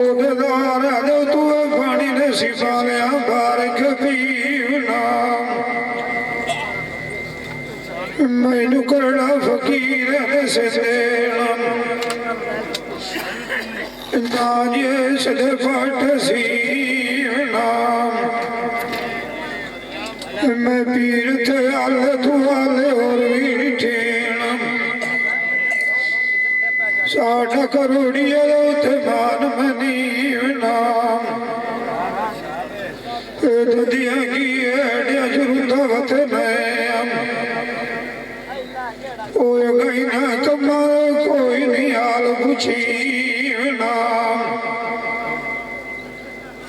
तू पानी ने सिपालिया बारिक पीवना मैनू करना फकीर से देना जे सदे पट सीवना मैं पीर थे अल तू अल और भी ठेना साढ़ा करोड़िया उथे मान मनीवना दुनिया की एडिया जरूरत वत मैं गई ना कमा कोई नहीं हाल पुछीवना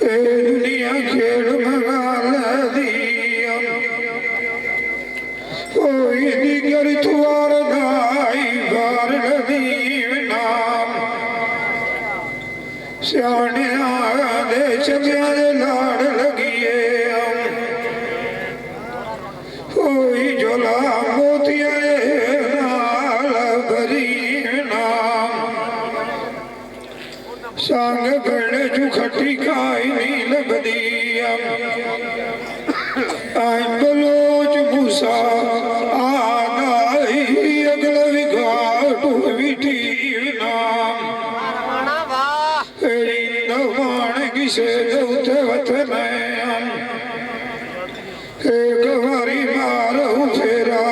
दुनिया खेड़ मंगाल दिया कोई दिगर तुआर दाई बार दीवना सियाने दे चंगिया दे लाड़ लगिए कोई झोला मोतिया नाल भरीवना संग बड़ जू खटी खाई नहीं लगदी आई बलोच भूसा आदाई अगला भी घाट विटीवना मान किसे उते वत मैं एक बारी मारू फेरा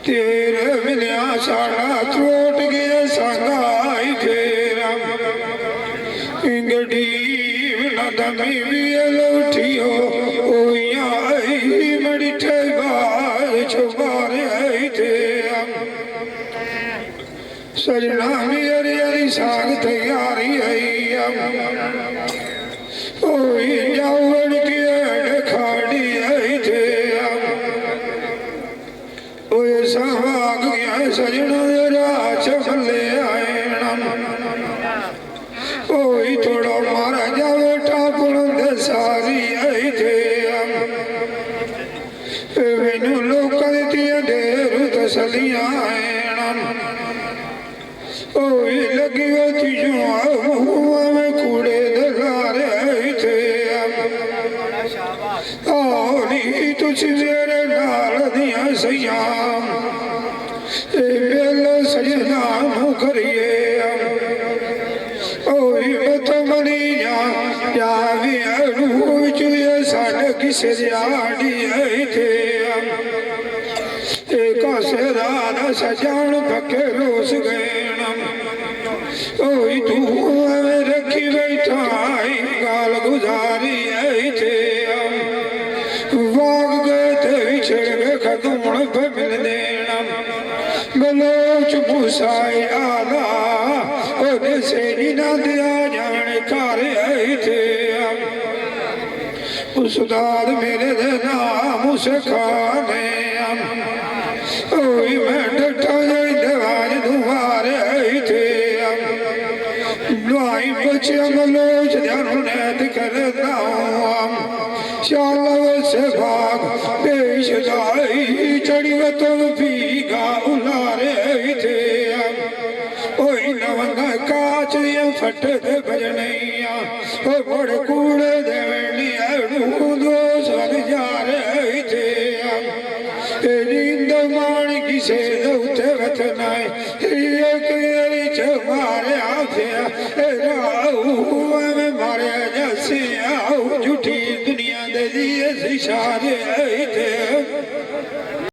तेरे मिलिया साड़ा त्रोट गया संगाई फेरा गड्डी न दमी भी लौटियो मड़ी ठेबार छुबारे आई थे सजना मेरी हरी साग तैयारी आई जावड़ की खाड़ी आई थे सवाग गया सजना राज भले आए थोड़ा मारा जावे टापड़ सारी आई थे मैनू लोग ढेर तसलियां आए लगी होती जो में कूड़े दलारे आई थे तुझ मेरे नाल दिया सयाम बेलो सजना करिए मत मनी जा भी चुए साढ़े किसे जाड़ी आई थे कासे रात सजान पक्के रोस गए तू रखी बैठा गाल गुजारी आई थे वाग गए थे बिछड़ गए खदूण पे मिल देना बलोच भूसाई आला से ना दिया जाने कार आई थे उस्ताद मेरे दे नाम से खाने मैं डटा जाई दवाज दुआरे आई थे दुआई बच्चे मलोच ध्यान नैत करता चाल से भाग पेश दाई चढ़ी तुम पीगा उलारे आई थे लवंगा काच फट दे बजनैया बड़ कूड़े देवलिया दो सन जा रहे थे नींद मान किसे उते वतनाए मारिया फिर मारे जैसे झूठी दुनिया दे दिए इशारे थे।